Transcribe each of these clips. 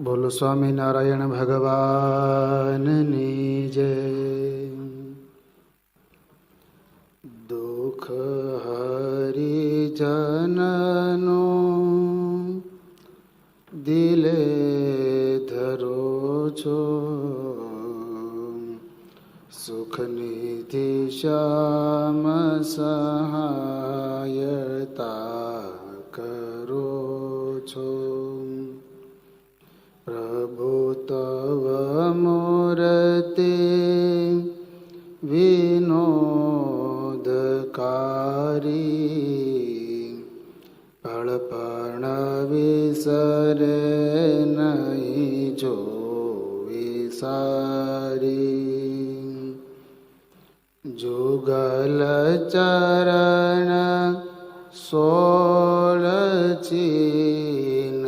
બોલો સ્વામિનારાયણ ભગવાનની જય. દુઃખ હરિજનનો દિલે ધરો છો, સુખનિધિ શ્યામ સહાયતા કરો છો. પ્રભુ તવ મૂર્તિ વિનોદકારી, પળપણ વિસરે નહીં જો વિસારી. જુગલ ચરણ 16 ચિહ્ન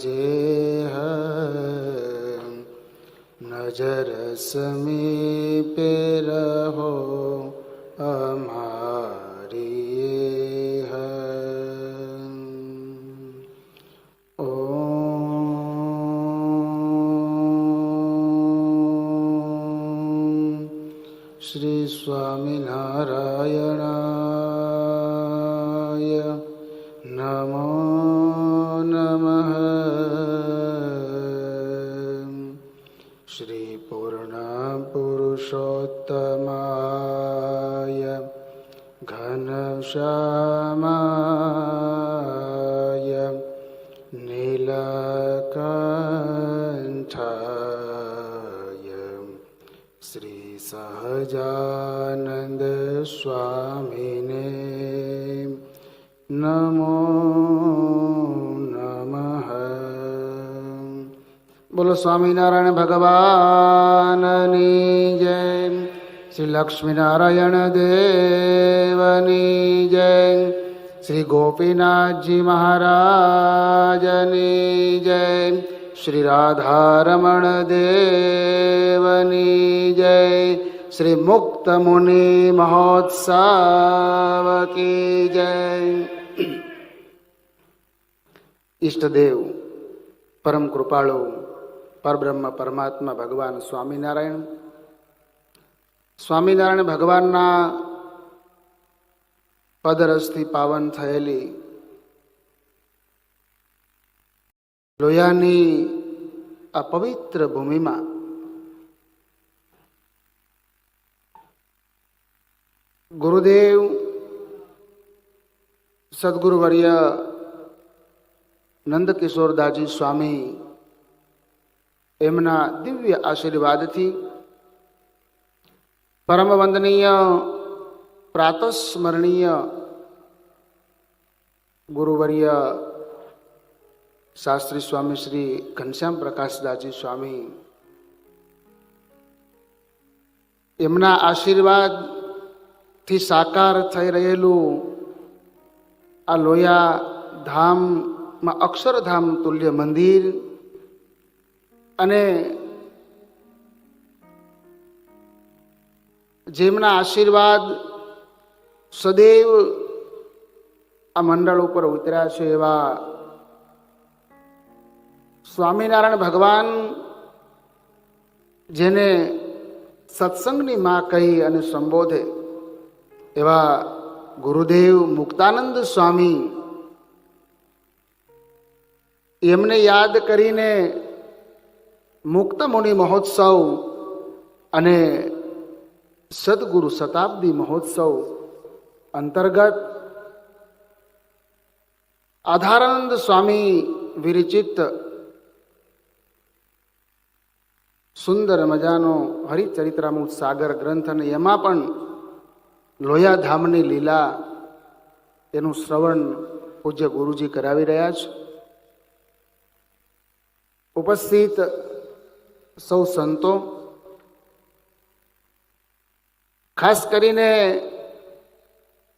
જે નજર સમીપે રહો અમારી ઓમ શ્રી સ્વામિનારાયણાય નમો નમઃ. શ્રી પૂર્ણ પુરુષોત્તમાય ઘનશ્યામાય નીલકંઠાય શ્રી સહજાનંદ સ્વામીને નમો નમઃ. બોલો સ્વામિનારાયણ ભગવાનની જય. શ્રી લક્ષ્મીનારાયણ દેવની જય. શ્રી ગોપીનાથજી મહારાજની જય. શ્રી રાધારમણ દેવની જય. શ્રી મુક્ત મુનિ મહોત્સવ કી જય. ઈષ્ટદેવ પરમ કૃપાળુ પરબ્રહ્મ પરમાત્મા ભગવાન સ્વામિનારાયણ ભગવાનના પદરસથી પાવન થયેલી લોયાની આ પવિત્ર ભૂમિમાં ગુરુદેવ સદગુરુવર્ય નંદકિશોરદાસજી સ્વામી એમના દિવ્ય આશીર્વાદથી પરમ વંદનીય પ્રાતસ્મરણીય ગુરુવર્ય શાસ્ત્રી સ્વામી શ્રી ઘનશ્યામ પ્રકાશદાસજી સ્વામી એમના આશીર્વાદથી સાકાર થઈ રહેલું આ લોયા ધામમાં અક્ષરધામ તુલ્ય મંદિર અને જેમના આશીર્વાદ સદૈવ આ મંડળ ઉપર ઉતર્યા છે એવા સ્વામિનારાયણ ભગવાન, જેને સત્સંગની માં કહી અને સંબોધે એવા ગુરુદેવ મુક્તાનંદ સ્વામી, એમને યાદ કરીને મુક્ત મુનિ મહોત્સવ અને સદગુરુ શતાબ્દી મહોત્સવ અંતર્ગત આધારાનંદ સ્વામી વિરચિત સુંદર મજાનો હરિચરિત્રામૃત સાગર ગ્રંથ, અને એમાં પણ લોયાધામની લીલા એનું શ્રવણ પૂજ્ય ગુરુજી કરાવી રહ્યા છે. ઉપસ્થિત સૌ સંતો, ખાસ કરીને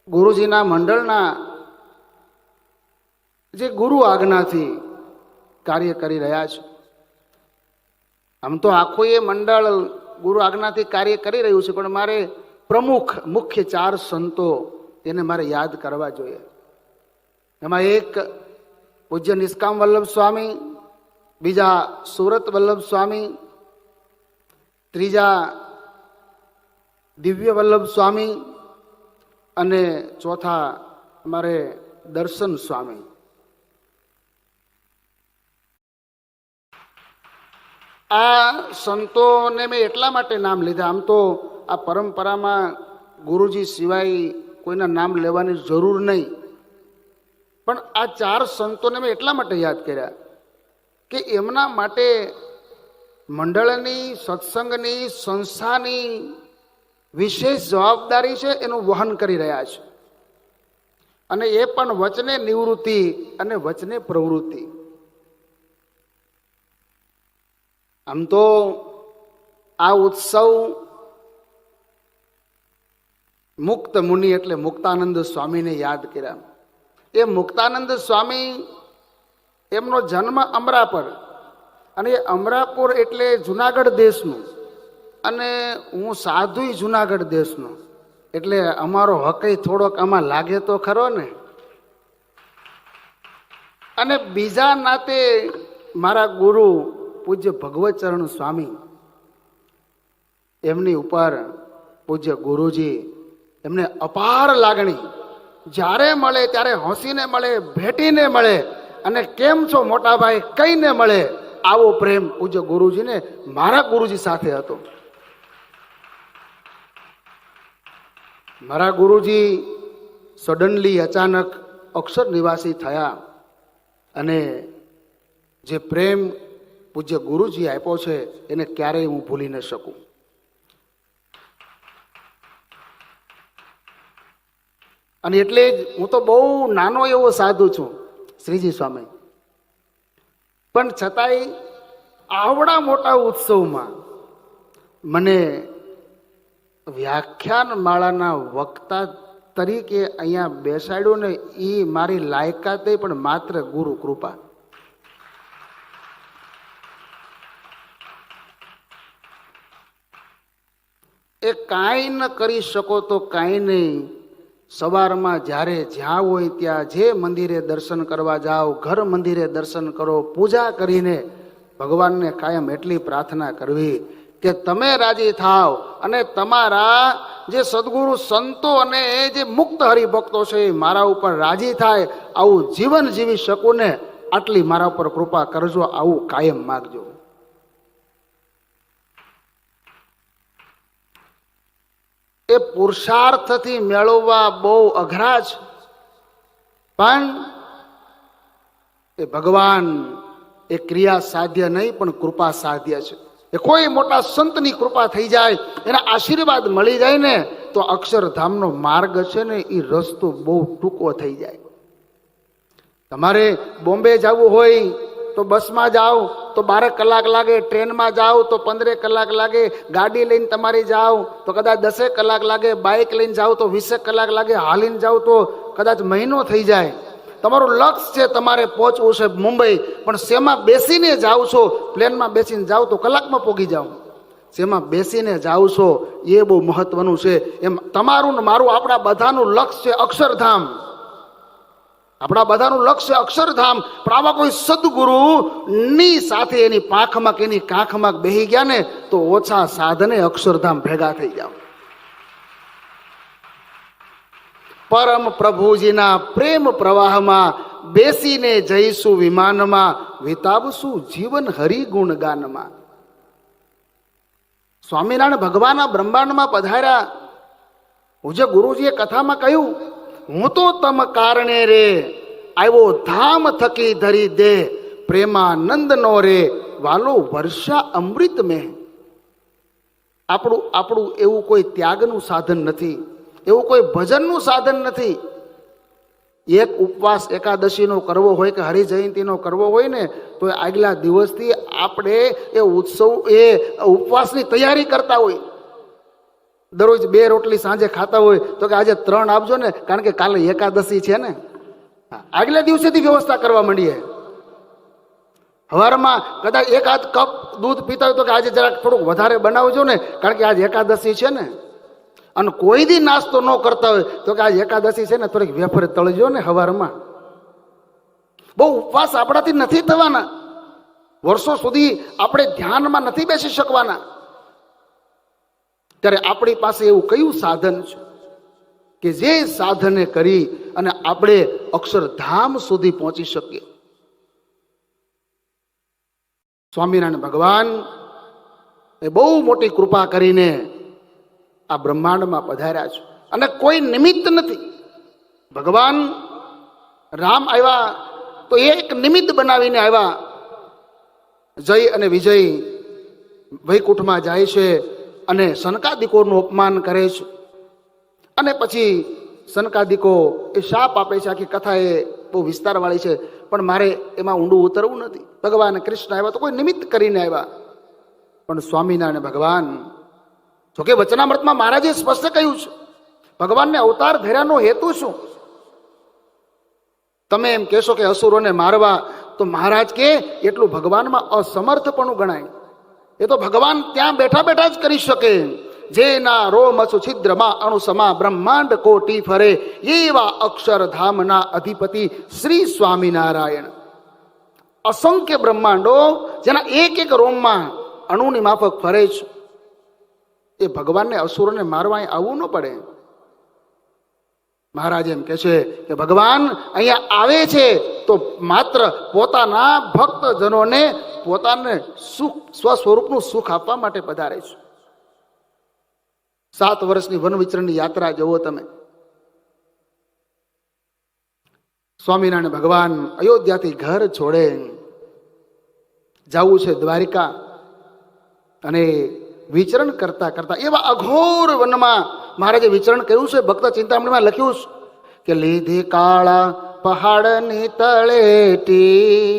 ગુરુજીના મંડળના જે ગુરુ આજ્ઞાથી કાર્ય કરી રહ્યા છે. આમ તો આખું એ મંડળ ગુરુ આજ્ઞાથી કાર્ય કરી રહ્યું છે, પણ મારે મુખ્ય 4 સંતો એને મારે યાદ કરવા જોઈએ. એમાં એક પૂજ્ય નિષ્કામ વલ્લભ સ્વામી, બીજા સુરત વલ્લભ સ્વામી, ત્રીજા દિવ્ય વલ્લભ સ્વામી અને ચોથા અમારે દર્શન સ્વામી. આ સંતોને મેં એટલા માટે નામ લીધા. આમ તો આ પરંપરામાં ગુરુજી સિવાય કોઈના નામ લેવાની જરૂર નહીં, પણ આ ચાર સંતોને મેં એટલા માટે યાદ કર્યા કે એમના માટે મંડળની, સત્સંગની, સંસ્થાની વિશેષ જવાબદારી છે, એનું વહન કરી રહ્યા છે. અને એ પણ વચને નિવૃત્તિ અને વચને પ્રવૃત્તિ. આમ તો આ ઉત્સવ મુક્ત મુનિ એટલે મુક્તાનંદ સ્વામીને યાદ કર્યા. એ મુક્તાનંદ સ્વામી, એમનો જન્મ અમરાપર, અને એ અમરાપુર એટલે જુનાગઢ દેશનું, અને હું સાધુય જુનાગઢ દેશનો, એટલે અમારો હકય થોડોક આમાં લાગે તો ખરો ને. અને બીજા નાતે મારા ગુરુ પૂજ્ય ભગવતચરણ સ્વામી, એમની ઉપર પૂજ્ય ગુરુજી, એમને અપાર લાગણી. જ્યારે મળે ત્યારે હસીને મળે, ભેટીને મળે, અને કેમ છો મોટા ભાઈ કહીને મળે. આવો પ્રેમ પૂજ્ય ગુરુજીને મારા ગુરુજી સાથે હતો. મારા ગુરુજી સડનલી અચાનક અક્ષર નિવાસી થયા, અને જે પ્રેમ પૂજ્ય ગુરુજી આપ્યો છે એને ક્યારેય હું ભૂલી ન શકું. અને એટલે જ હું તો બહુ નાનો એવો સાધુ છું, શ્રીજી સ્વામી, પણ છતાંય આવડા મોટા ઉત્સવમાં મને વ્યાખ્યાન માળાના વક્તા તરીકે અહીંયા બેસાડ્યો ને, એ મારી લાયકાત પણ માત્ર ગુરુ કૃપા. એ કાંઈ ન કરી શકો તો કાંઈ નહીં. સવારમાં જ્યારે જ્યાં હોય ત્યાં જે મંદિરે દર્શન કરવા જાઓ, ઘર મંદિરે દર્શન કરો, પૂજા કરીને ભગવાનને કાયમ એટલી પ્રાર્થના કરવી કે તમે રાજી થાવ અને તમારા જે સદગુરુ સંતો અને જે મુક્ત હરિભક્તો છે એ મારા ઉપર રાજી થાય, આવું જીવન જીવી શકું ને, આટલી મારા ઉપર કૃપા કરજો, આવું કાયમ માગજો. એ પુરુષાર્થથી મેળવવા બહુ અઘરા છે, પણ એ ભગવાન એ ક્રિયા સાધ્ય નહીં પણ કૃપા સાધ્ય છે. એ કોઈ મોટા સંતની કૃપા થઈ જાય, એના આશીર્વાદ મળી જાય ને, તો અક્ષરધામનો માર્ગ છે ને એ રસ્તો બહુ ટૂંકો થઈ જાય. તમારે બોમ્બે જવું હોય તો બસમાં જાઓ તો 12 કલાક લાગે, ટ્રેનમાં જાઓ તો 15 કલાક લાગે, ગાડી લઈને તમારી જાઓ તો કદાચ 10 કલાક લાગે, બાઇક લઈને જાઓ તો 20 કલાક લાગે, હાલીને જાઓ તો કદાચ મહિનો થઈ જાય. તમારું લક્ષ્ય છે તમારે પહોંચવું છે મુંબઈ, પણ શેમાં બેસીને જાઓ છો? પ્લેનમાં બેસીને જાઓ તો કલાકમાં પહોંચી જાઓ, શેમાં બેસીને જાઓ છો એ બહુ મહત્વનું છે. એમ તમારું ને મારું, આપણા બધાનું લક્ષ્ય છે અક્ષરધામ. આપણા બધાનું લક્ષ્ય અક્ષરધામ. પણ આવા કોઈ સદગુરુ ની સાથે એની પાંખમાં કે એની કાંખમાં બેહી ગયા ને, તો ઓછા સાધને અક્ષરધામ ભેગા થઈ જાવ. પરમ પ્રભુજીના પ્રેમ પ્રવાહમાં બેસીને જઈશું વિમાનમાં, વિતાવશું જીવન હરિગુણ ગાનમાં. સ્વામિનારાયણ ભગવાનના બ્રહ્માંડમાં પધાર્યા. પૂજ્ય ગુરુજીએ કથામાં કહ્યું, હું તો તમ કારણે રે આવ્યો ધામ થકી ધરી દે, પ્રેમાનંદ નો રે વાલો વર્ષા અમૃત મેં. આપણું એવું કોઈ ત્યાગનું સાધન નથી, એવું કોઈ ભજનનું સાધન નથી. એક ઉપવાસ એકાદશીનો કરવો હોય કે હરિજયંતીનો કરવો હોય ને, તો આગલા દિવસથી આપણે એ ઉત્સવ એ ઉપવાસની તૈયારી કરતા હોય. દરરોજ 2 રોટલી સાંજે ખાતા હોય તો કે આજે 3 આપજો ને, કારણ કે કાલે એકાદશી છે ને. આગલા દિવસેથી વ્યવસ્થા કરવા માંડીએ. સવારમાં કદાચ 1 કપ દૂધ પીતા હોય તો કે આજે જરાક થોડુંક વધારે બનાવજો ને, કારણ કે આજે એકાદશી છે ને. અને કોઈ દી નાસ્તો ન કરતા હોય તો કે આજે એકાદશી છે ને, થોડીક વેફર તળજો ને સવારમાં. બહુ ઉપવાસ આપણાથી નથી થવાના. વર્ષો સુધી આપણે ધ્યાનમાં નથી બેસી શકવાના. ત્યારે આપણી પાસે એવું કયું સાધન છે કે જે સાધને કરી અને આપણે અક્ષરધામ સુધી પહોંચી શકીએ? સ્વામિનારાયણ ભગવાન એ બહુ મોટી કૃપા કરીને આ બ્રહ્માંડમાં પધાર્યા છે અને કોઈ નિમિત્ત નથી. ભગવાન રામ આવ્યા તો એ એક નિમિત્ત બનાવીને આવ્યા. જય અને વિજય વૈકુંઠમાં જાય છે અને સનકાદિકોનું અપમાન કરે છે અને પછી સનકાદિકો એ શાપ આપે છે. આખી કથા એ બહુ વિસ્તારવાળી છે, પણ મારે એમાં ઊંડું ઉતરવું નથી. ભગવાન કૃષ્ણ આવ્યા તો કોઈ નિમિત્ત કરીને આવ્યા, પણ સ્વામિનારાયણ ભગવાન, જોકે વચનામૃતમાં મહારાજે સ્પષ્ટ કહ્યું છે ભગવાનને અવતાર ધર્યાનો હેતુ શું? તમે એમ કહેશો કે અસુરોને મારવા, તો મહારાજ કે એટલું ભગવાનમાં અસમર્થપણું ગણાય. એ તો ભગવાન ત્યાં બેઠા બેઠા જ કરી શકે. જેના રોમસુ છિદ્રમાં અણુસમા બ્રહ્માંડ કોટી ફરે, એવા અક્ષરધામના અધિપતિ શ્રી સ્વામિનારાયણ. અસંખ્ય બ્રહ્માંડો જેના એક એક રોમમાં અણુની માફક ફરે છે. એ ભગવાનને અસુરોને મારવા આવવું ન પડે. મહારાજ એમ કે છે કે ભગવાન અહીંયા આવે છે તો માત્ર પોતાના ભક્તજનોને પોતાને સુખ, સ્વસ્વરૂપનું સુખ આપવા માટે પધારે છે. 7 વર્ષની વન વિચરણની યાત્રા જુઓ તમે. સ્વામિનારાયણ ભગવાન અયોધ્યાથી ઘર છોડે, જવું છે દ્વારિકા, અને વિચરણ કરતા કરતા એવા અઘોર વનમાં મહારાજે વિચરણ કર્યું છે. ભક્ત ચિંતામણીમાં લખ્યું છે કે લીધી કાળા પહાડની તળેટી,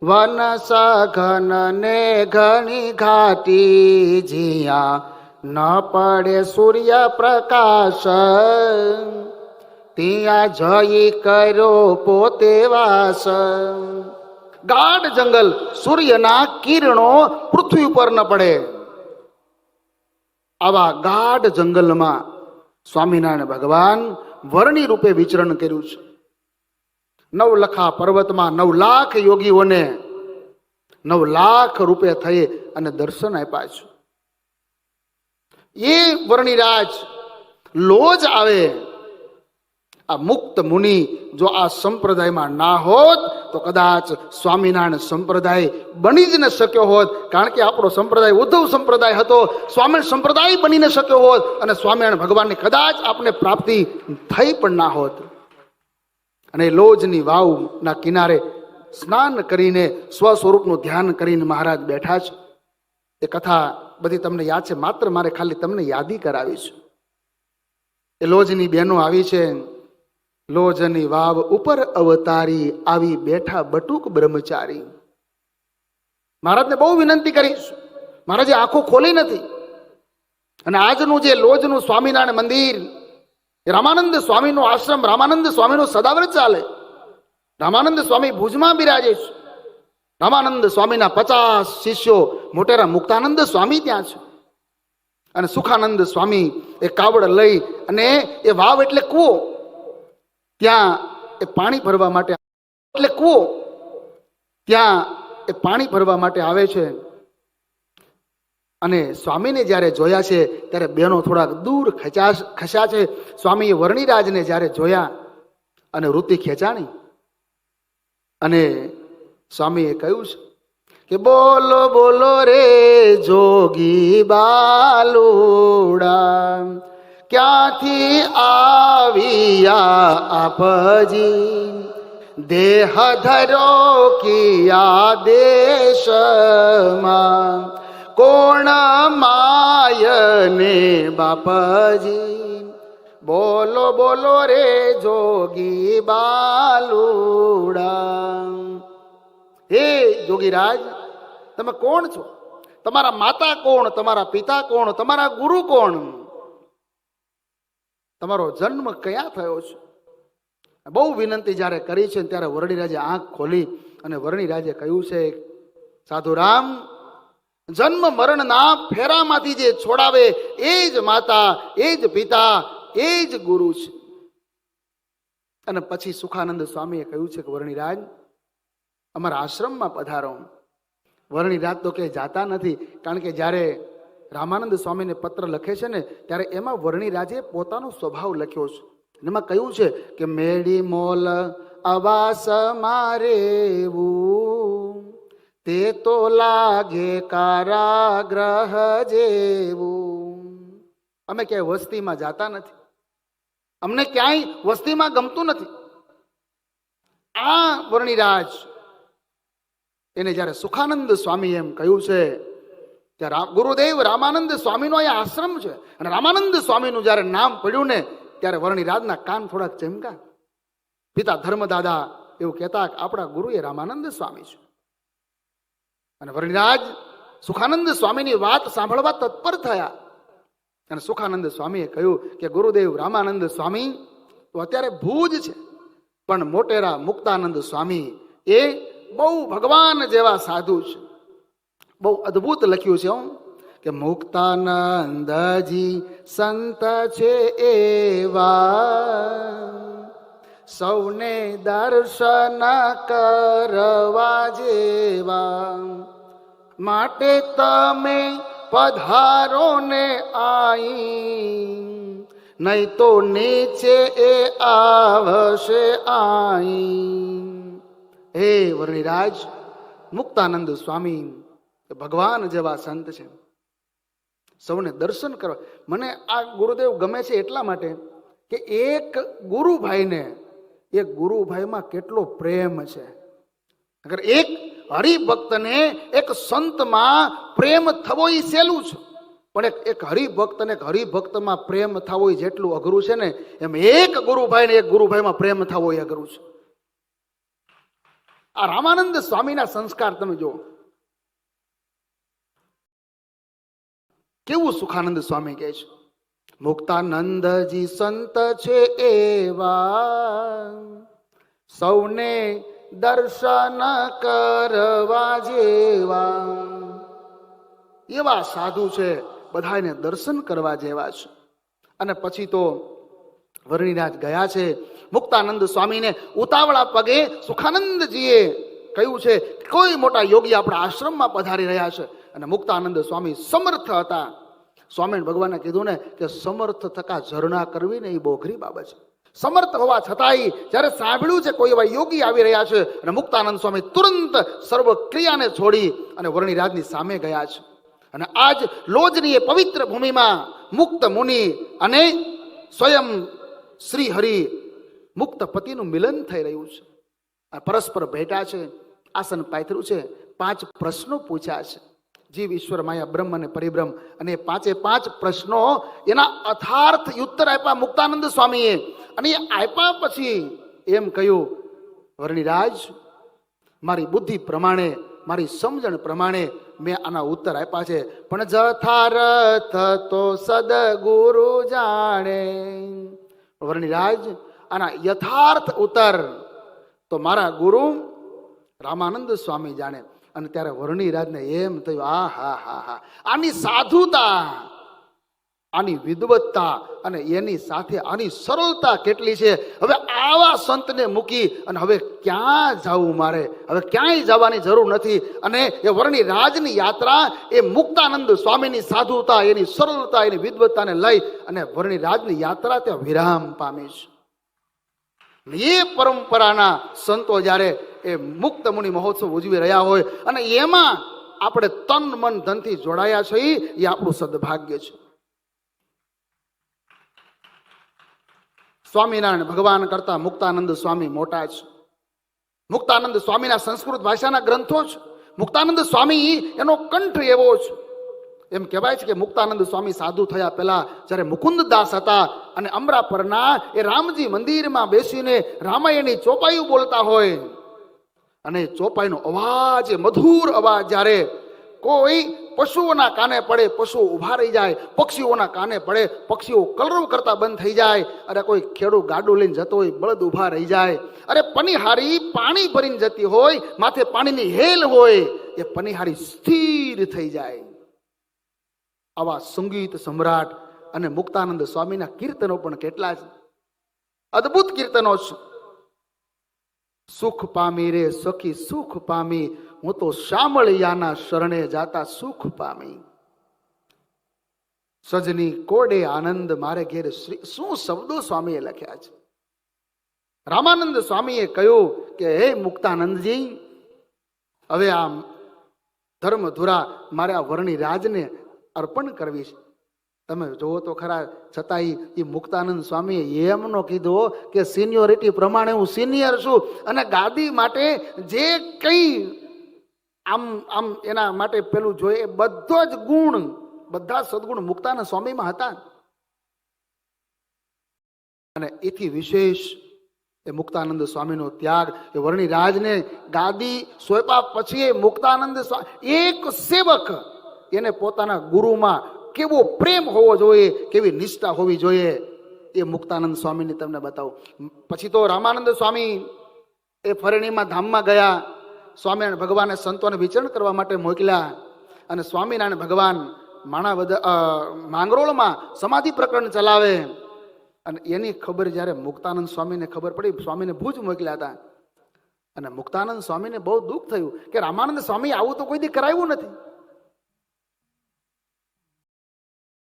વન સઘન ને ઘણી ઘાટી, જ્યાં ન પડે સૂર્ય પ્રકાશ, ત્યાં જઈ કર્યો પોતે વાસ. ગાઢ જંગલ, સૂર્યના કિરણો પૃથ્વી ઉપર ન પડે, આવા ગાઢ જંગલમાં સ્વામિનારાયણ ભગવાન વર્ણી રૂપે વિચરણ કર્યું છે. 9 લખા પર્વતમાં 9 લાખ યોગીઓને 9 લાખ રૂપે થઈ અને દર્શન આપ્યા છે. એ વર્ણિરાજ લોજ આવે. આ મુક્ત મુનિ જો આ સંપ્રદાયમાં ના હોત તો કદાચ સ્વામિનારાયણ સંપ્રદાય બની જ ન શક્યો હોત. કારણ કે આપણો સંપ્રદાય ઉદ્ધવ સંપ્રદાય હતો, સ્વામિનારાયણ સંપ્રદાય બની ન શક્યો હોત અને સ્વામિનારાયણ ભગવાનની કદાચ આપને પ્રાપ્તિ થઈ પણ ના હોત. અને લોજની વાવના કિનારે સ્નાન કરીને સ્વ સ્વરૂપનું ધ્યાન કરીને મહારાજ બેઠા છે. એ કથા બધી તમને યાદ છે, માત્ર મારે ખાલી તમને યાદી કરાવી છે. એ લોજની બહેનો આવી છે. લોજની વાવ ઉપર અવતારી, આવી બેઠા બટુક બ્રહ્મચારી. મહારાજને બહુ વિનંતી કરી, મહારાજે આંખો ખોલી નથી. અને આજનું જે લોજનું સ્વામિનારાયણ મંદિર, રામાનંદ સ્વામીનો આશ્રમ, રામાનંદ સ્વામીનો સદાવ્રત ચાલે. રામાનંદ સ્વામી ભુજમાં બિરાજે છે. રામાનંદ સ્વામીના 50 શિષ્યો, મોટેરા મુક્તાનંદ સ્વામી ત્યાં છે. અને સુખાનંદ સ્વામી એ કાવડ લઈ અને એ વાવ એટલે કૂવો, ત્યાં એ પાણી ભરવા માટે, એટલે કૂવો, ત્યાં એ પાણી ભરવા માટે આવે છે. અને સ્વામીને જ્યારે જોયા છે ત્યારે બહેનો થોડાક દૂર ખસ્યા છે. સ્વામીએ વર્ણિરાજને જ્યારે જોયા અને વૃત્તિ ખેંચાણી અને સ્વામીએ કહ્યું છે કે બોલો બોલો રે જોગી બાલુડા, ક્યાંથી આવ્યા આપજી, દેહ ધરો કિયા દેશમાં, કોણ માયને બાપજી, બોલો બોલો રે જોગી બાલુડા. હે જોગીરાજ, તમે કોણ છો? તમારા માતા કોણ? તમારા પિતા કોણ? તમારા ગુરુ કોણ? તમારો જન્મ ક્યાં થયો છે? બહુ વિનંતી જ્યારે કરી છે ત્યારે વર્ણિરાજે આંખ ખોલી અને વર્ણિરાજે કહ્યું છે, સાધુરામ, જન્મ મરણના ફેરામાંથી જે છોડાવે એ જ માતા, એ જ પિતા, એ જ ગુરુ છે. અને પછી સુખાનંદ સ્વામીએ કહ્યું છે કે વર્ણિરાજ, અમારા આશ્રમમાં પધારો. વર્ણિરાજ તો કે જાતા નથી, કારણ કે જ્યારે રામાનંદ સ્વામીને પત્ર લખે છે ને ત્યારે એમાં વર્ણિરાજે પોતાનો સ્વભાવ લખ્યો છે. એમાં કહ્યું છે કે મેડી મોલ અવાસ મારેવું, તે તો લાગે કારાગ્રહ જેવું. અમે ક્યાંય વસ્તીમાં જાતા નથી, અમને ક્યાંય વસ્તીમાં ગમતું નથી. આ વર્ણિરાજ એને જ્યારે સુખાનંદ સ્વામી એમ કહ્યું છે ત્યારે ગુરુદેવ રામાનંદ સ્વામીનો અહીંયા આશ્રમ છે, અને રામાનંદ સ્વામીનું જ્યારે નામ પડ્યું ને ત્યારે વર્ણિરાજના કાન થોડાક ચમકા. પિતા ધર્મદાદા એવું કહેતા કે આપણા ગુરુ એ રામાનંદ સ્વામી છે. અને વર્ણિરાજ સુખાનંદ સ્વામીની વાત સાંભળવા તત્પર થયા. અને સુખાનંદ સ્વામીએ કહ્યું કે ગુરુદેવ રામાનંદ સ્વામી તો અત્યારે ભુજ છે, પણ મોટેરા મુક્તાનંદ સ્વામી એ બહુ ભગવાન જેવા સાધુ છે. બહુ અદ્ભુત લખ્યું છે કે મુક્તાનંદજી સંત છે એવા, સૌને દર્શન કરવા જેવા, માટે તમે પધારો ને આઈ, નહીં તો નીચે એ આવશે આઈ. હે વર્ણિરાજ, મુક્તાનંદ સ્વામી ભગવાન જેવા સંત છે, સૌને દર્શન કરવા. મને આ ગુરુદેવ ગમે છે એટલા માટે કે એક ગુરુભાઈને એક ગુરુભાઈમાં કેટલો પ્રેમ છે. અગર એક હરિભક્તને એક સંતમાં પ્રેમ થવો એ સહેલું છે, પણ એક હરિભક્તને એક હરિભક્તમાં પ્રેમ થવો એ જેટલું અઘરું છે ને એમ એક ગુરુભાઈને એક ગુરુભાઈમાં પ્રેમ થવો એ અઘરું છે. આ રામાનંદ સ્વામીના સંસ્કાર તમે જુઓ, કેવું સુખાનંદ સ્વામી કહે છે મુક્તાનંદજી સંત છે એવા, સૌને દર્શન કરવા જેવા. એવા સાધુ છે, બધાને દર્શન કરવા જેવા છે. અને પછી તો વર્ણિરાજ ગયા છે. મુક્તાનંદ સ્વામીને ઉતાવળા પગે સુખાનંદજીએ કહ્યું છે કોઈ મોટા યોગી આપણા આશ્રમમાં પધારી રહ્યા છે. અને મુક્તાનંદ સ્વામી સમર્થ હતા. સ્વામી ભગવાને કીધું ને કે સમર્થ થકા ઝરણા કરવી ને એ બોઘરી બાબત છે. સમર્થ હોવા છતાંય જ્યારે સાંભળ્યું છે કોઈ એવા યોગી આવી રહ્યા છે, અને મુક્તાનંદ સ્વામી તુરંત સર્વ ક્રિયાને છોડી અને વર્ણિરાજની સામે ગયા છે. અને આજ લોજની એ પવિત્ર ભૂમિમાં મુક્ત મુનિ અને સ્વયં શ્રી હરિ મુક્ત પતિનું મિલન થઈ રહ્યું છે. પરસ્પર ભેટા છે, આસન પાથર્યું છે, 5 પ્રશ્નો પૂછ્યા છે. જીવ, ઈશ્વર, માયા, બ્રહ્મ અને પરિબ્રહ્મ. અને 5 પ્રશ્નો એના અર્થાર્થ ઉત્તર આપ્યા મુક્તાનંદ સ્વામીએ. અને એ આપ્યા પછી એમ કહ્યું, વર્ણિરાજ, મારી બુદ્ધિ પ્રમાણે, મારી સમજણ પ્રમાણે મેં આના ઉત્તર આપ્યા છે, પણ જથાર્થ તો સદગુરુ જાણે. વર્ણિરાજ, આના યથાર્થ ઉત્તર તો મારા ગુરુ રામાનંદ સ્વામી જાણે. અને ત્યારે વર્ણિરાજને એમ થયું, આ હા હા હા, આની સાધુતા, આની વિદવત્તા અને એની સાથે આની સરળતા કેટલી છે. હવે આવા સંતને મૂકી અને હવે ક્યાં જવું મારે? હવે ક્યાંય જવાની જરૂર નથી. અને એ વર્ણિરાજની યાત્રા એ મુક્તાનંદ સ્વામીની સાધુતા, એની સરળતા, એની વિદવત્તાને લઈ અને વર્ણિરાજની યાત્રા ત્યાં વિરામ પામી છે. એ પરંપરાના સંતો જ્યારે એ મુક્ત મુનિ મહોત્સવ ઉજવી રહ્યા હોય અને એમાં આપણે તન મન ધનથી જોડાયા છીએ, એ આપણું સદભાગ્ય છે. સ્વામિનારાયણ ભગવાન કરતા મુક્તાનંદ સ્વામી મોટા છે. મુક્તાનંદ સ્વામીના સંસ્કૃત ભાષાના ગ્રંથો છે. મુક્તાનંદ સ્વામી એનો કંઠ એવો છે. એમ કહેવાય છે કે મુક્તાનંદ સ્વામી સાધુ થયા પહેલા જ્યારે મુકુંદદાસ હતા અને અમરાપરના એ રામજી મંદિરમાં બેસીને રામાયણની ચોપાઈઓ બોલતા હોય અને ચોપાઈનો અવાજ, મધુર અવાજ જ્યારે કોઈ પશુઓના કાને પડે, પશુઓ ઊભા રહી જાય, પક્ષીઓના કાને પડે, પક્ષીઓ કલરવ કરતા બંધ થઈ જાય. અરે કોઈ ખેડૂત ગાડું લઈને જતો હોય, બળદ ઊભા રહી જાય. અરે પનિહારી પાણી ભરીને જતી હોય, માથે પાણીની હેલ હોય, એ પનિહારી સ્થિર થઈ જાય. આવા સંગીત સમ્રાટ અને મુક્તાનંદ સ્વામીના કીર્તનો પણ કેટલા છે, અદ્ભુત કીર્તનો છે. સુખ પામી રે સખી સુખ પામી, હું તો શામળિયાના શરણે જાતા સુખ પામી. સજની કોડે આનંદ મારે ઘેર શ્રી, શું શબ્દો સ્વામીએ લખ્યા છે. રામાનંદ સ્વામીએ કહ્યું કે હે મુક્તાનંદજી, હવે આ ધર્મધુરા મારે આ વર્ણી રાજને અર્પણ કરવી છે. તમે જોવો તો ખરા, છતાંય એ મુક્તાનંદ સ્વામીએ એમ નો કીધું કે સિનિયોરિટી પ્રમાણે હું સિનિયર છું અને ગાદી માટે જે કઈ આમ આમ એના માટે પેલું જોઈએ બધો જ ગુણ, બધા સદગુણ મુક્તાનંદ સ્વામીમાં હતા. અને એથી વિશેષ એ મુક્તાનંદ સ્વામીનો ત્યાગ, એ વર્ણી રાજને ગાદી સોંપ્યા પછી મુક્તાનંદ સ્વામી એક સેવક એને પોતાના ગુરુમાં કેવો પ્રેમ હોવો જોઈએ, કેવી નિષ્ઠા હોવી જોઈએ, એ મુક્તાનંદ સ્વામીને તમને બતાવું. પછી તો રામાનંદ સ્વામી એ ફરણીમાં ધામમાં ગયા. સ્વામિનારાયણ ભગવાને સંતોને વિચરણ કરવા માટે મોકલ્યા અને સ્વામિનારાયણ ભગવાન માંગરોળમાં સમાધિ પ્રકરણ ચલાવે. અને એની ખબર જ્યારે મુક્તાનંદ સ્વામીને ખબર પડી, સ્વામીને ભુજ મોકલ્યા હતા. અને મુક્તાનંદ સ્વામીને બહુ દુઃખ થયું કે રામાનંદ સ્વામી આવું તો કોઈ દી કરાવ્યું નથી.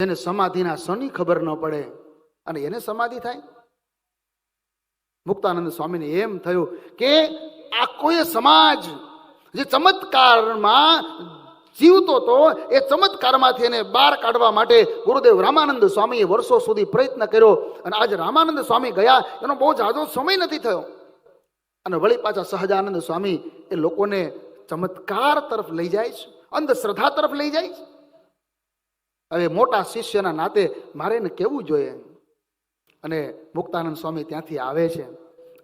જેને સમાધિના શની ખબર ન પડે અને એને સમાધિ થાય. મુક્તાનંદ સ્વામીને એમ થયું કે આ કોઈ સમાજ જે ચમત્કારમાં જીવતો તો એ ચમત્કારમાંથી એને બહાર કાઢવા માટે ગુરુદેવ રામાનંદ સ્વામીએ વર્ષો સુધી પ્રયત્ન કર્યો. અને આજે રામાનંદ સ્વામી ગયા એનો બહુ જાજો સમય નથી થયો અને વળી પાછા સહજાનંદ સ્વામી એ લોકોને ચમત્કાર તરફ લઈ જાય છે, અંધશ્રદ્ધા તરફ લઈ જાય છે. હવે મોટા શિષ્યના નાતે મારે એને કેવું જોઈએ. અને મુક્તાનંદ સ્વામી ત્યાંથી આવે છે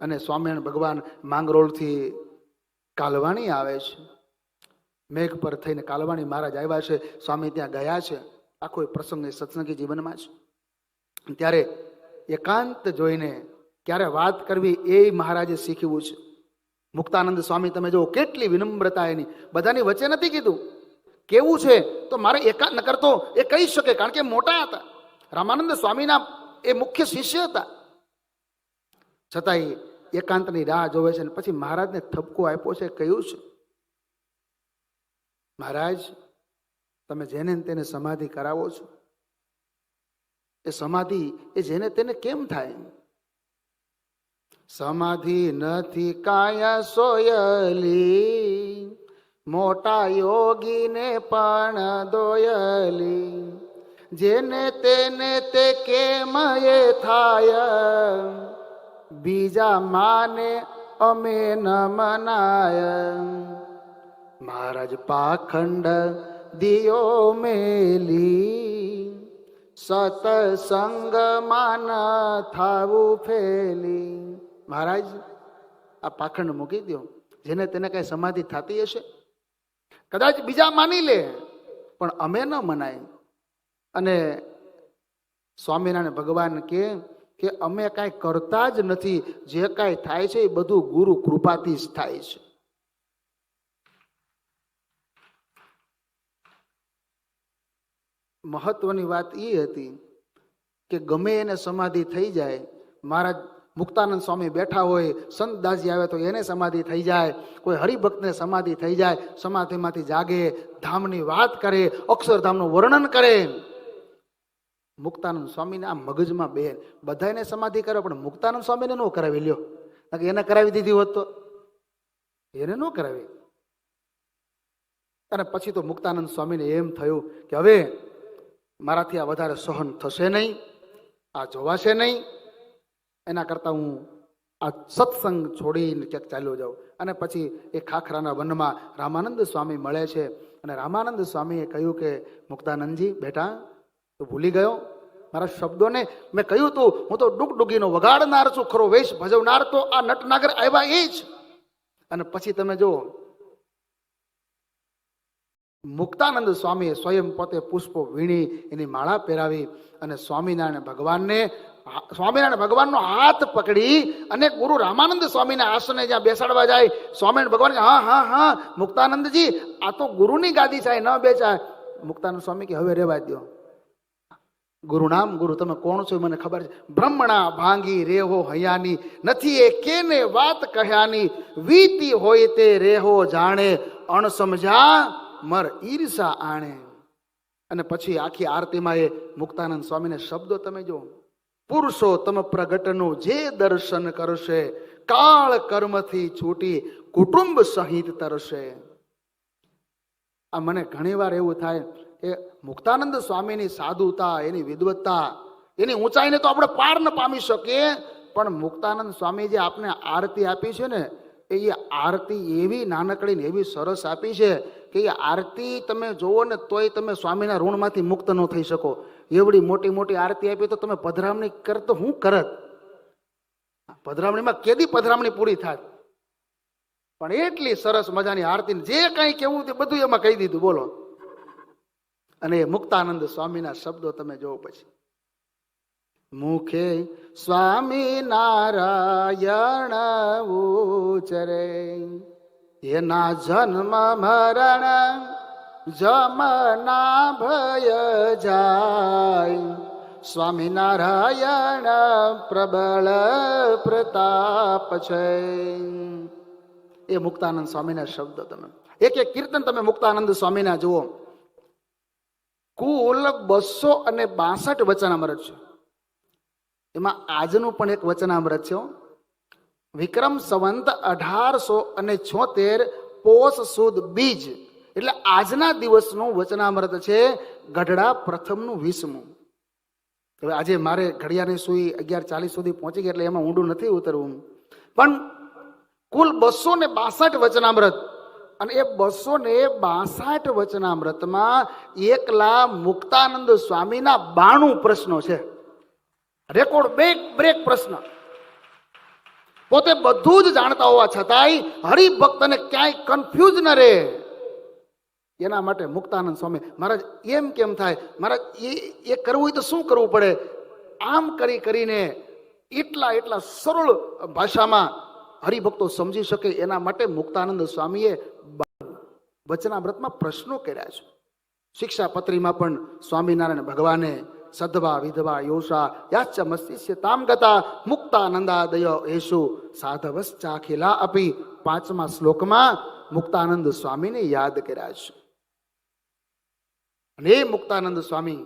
અને સ્વામિનારાયણ ભગવાન માંગરોળથી કાલવાણી આવે છે. મેઘ પર થઈને કાલવાણી મહારાજ આવ્યા છે. સ્વામી ત્યાં ગયા છે. આખો પ્રસંગ સત્સંગી જીવનમાં છે. ત્યારે એકાંત જોઈને ક્યારે વાત કરવી એ મહારાજે શીખવું છે. મુક્તાનંદ સ્વામી તમે જો કેટલી વિનમ્રતા એની, બધાની વચ્ચે નથી કીધું. કેવું છે તો મારે એકાંત ન કરતો એ કહી શકે, કારણ કે મોટા હતા. રામાનંદ સ્વામીના એ મુખ્ય શિષ્ય હતા. છતાંય એકાંતની રાહ જોવે છે. પછી મહારાજને ઠપકો આપ્યો છે, કહ્યું છે મહારાજ તમે જેને તેને સમાધિ કરાવો છો, એ સમાધિ એ જેને તેને કેમ થાય? સમાધિ નથી કાયા સોયલી, મોટા યોગીને પણ દોયલી, જેને તેને તે કેમ એ થાય, બીજા માને અમે ન મનાય. મહારાજ પાખંડ દિયો મેલી, સતસંગમાં ન થાવું ફેલી. મહારાજ આ પાખંડ મૂકી દો. જેને તેને કઈ સમાધિ થતી હશે, કદાચ બીજા માની લે પણ અમે ન મનાય. અને સ્વામિનારાયણ ભગવાન કે અમે કાંઈ કરતા જ નથી, જે કાંઈ થાય છે એ બધું ગુરુ કૃપાથી જ થાય છે. મહત્વની વાત એ હતી કે ગમે એને સમાધિ થઈ જાય. મહારાજ મુક્તાનંદ સ્વામી બેઠા હોય, સંતદાસજી આવે તો એને સમાધિ થઈ જાય, કોઈ હરિભક્તને સમાધિ થઈ જાય, સમાધિમાંથી જાગે, ધામની વાત કરે, અક્ષરધામનું વર્ણન કરે. મુક્તાનંદ સ્વામીને આ મગજમાં બે બધાને સમાધિ કરે, પણ મુક્તાનંદ સ્વામીને ન કરાવી લ્યો. એને કરાવી દીધી હોત તો એને ન કરાવી. અને પછી તો મુક્તાનંદ સ્વામીને એમ થયું કે હવે મારાથી આ વધારે સહન થશે નહીં, આ જોવાશે નહીં. એના કરતાં હું આ સત્સંગ છોડીને ક્યાંક ચાલ્યો જાઉં. અને પછી એ ખાખરાના વનમાં રામાનંદ સ્વામી મળે છે. અને રામાનંદ સ્વામીએ કહ્યું કે મુક્તાનંદજી બેટા, તું ભૂલી ગયો મારા શબ્દોને? મેં કહ્યું તું હું તો ડુગડુગીનો વગાડનાર છું, ખરો વેશ ભજવનાર તો આ નટનાગર આવ્યા એ જ. અને પછી તમે જો મુક્તાનંદ સ્વામીએ સ્વયં પોતે પુષ્પો વીણી એની માળા પહેરાવી અને સ્વામિનારાયણ ભગવાનનો હાથ પકડી અને ગુરુ રામાનંદ સ્વામીના આસને જ્યાં બેસાડવા જાય, સ્વામિનારાયણ ભગવાન હા હા હા મુક્તાનંદજી આ તો ગુરુની ગાદી છે, ન બેચાય. મુક્તાનંદ સ્વામી કે હવે રહેવા દો. ગુરુ નામ ગુરુ તમે કોણ છો એ મને ખબર છે. બ્રહ્મણા ભાંગી રેહો હયાની, નથી એ કેને વાત કહ્યાની, વીતી હોય તે રેહો જાણે, અણસમજા મર ઈર્ષા આણે. અને પછી આખી આરતીમાં એ મુક્તાનંદ સ્વામીને શબ્દો તમે જો, પુરુષોત્તમ પ્રગટનું જે દર્શન કરશે, કાળ કર્મથી છૂટી કુટુંબ સહિત તરશે. આ મને ઘણી વાર એવું થાય કે મુક્તાનંદ સ્વામીની સાધુતા, એની વિદ્વત્તા, એની ઊંચાઈને તો આપણે પાર ન પામી શકીએ, પણ મુક્તાનંદ સ્વામી જે આપને આરતી આપી છે ને, એ આરતી એવી નાનકડી ને એવી સરસ આપી છે કે એ આરતી તમે જોવો ને તોય તમે સ્વામીના ઋણમાંથી મુક્ત ન થઈ શકો. એવડી મોટી મોટી આરતી આપી તો તમે પધરામણી કરત તો હું કરત? પધરામણીમાં કેદી પધરામણી પૂરી થાય? પણ એટલી સરસ મજાની આરતી, જે કંઈ કેવું તે બધું એમાં કહી દીધું. બોલો. અને મુક્તાનંદ સ્વામીના શબ્દો તમે જોવો પછી, મુખે સ્વામી નારાયણ ઉચરે, એના જન્મ મરણ જમના ભય જાય, સ્વામિનારાયણ પ્રબળ પ્રતાપ છે. એ મુક્તાનંદ સ્વામીના શબ્દો તમે એક એક કીર્તન તમે મુક્તાનંદ સ્વામીના જુઓ. કુલ 262 વચનામૃત છે. એમાં આજનું પણ એક વચનામૃત છે. વિક્રમ સંવંત 1876 પોષ સુદ બીજ, એટલે આજના દિવસનું વચનામૃત છે. ગઢડા પ્રથમનું 20મું. હવે આજે મારે ઘડિયાળની સુઈ 11:40 સુધી પહોંચી ગઈ, એટલે એમાં ઊંડું નથી ઉતરવું. પણ કુલ 262 વચનામૃત, અને એ 262 વચનામૃતમાં એકલા મુક્તાનંદ સ્વામીના 92 પ્રશ્નો છે. રેકોર્ડ બ્રેક પ્રશ્ન. પોતે બધું જ જાણતા હોવા છતાંય હરિભક્તને ક્યાંય કન્ફ્યુઝ ન રહે એના માટે મુક્તાનંદ સ્વામી મહારાજ એમ કેમ થાય, મહારાજ એ કરવું હોય તો શું કરવું પડે, આમ કરીને એટલા સરળ ભાષામાં હરિભક્તો સમજી શકે એના માટે મુક્તાનંદ સ્વામીએ વચનામૃતમાં પ્રશ્નો કર્યા છે. શિક્ષાપત્રીમાં પણ સ્વામિનારાયણ ભગવાને સદ્વા વિધવા યોષા યાચ મસ્તિષ્ય તામ ગતા મુક્તાનંદાદય યેશુ સાધવશ્ચાખિલા અપી 5મા શ્લોકમાં મુક્તાનંદ સ્વામીને યાદ કર્યા છે. અને એ મુક્તાનંદ સ્વામી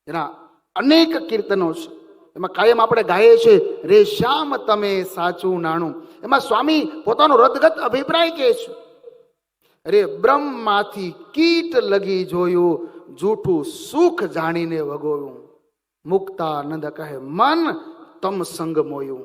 એના અનેક કીર્તનો છે. એમાં કાયમ આપણે ગાઈએ છીએ, રે શ્યામ તમે સાચું નાણું. એમાં સ્વામી પોતાનો રદગત અભિપ્રાય કહે છે, અરે બ્રહ્મમાંથી કીટ લગી જોયું, જૂઠું સુખ જાણીને વગોયું. મુક્તાનંદ કહે મન તમ સંગ મોયું.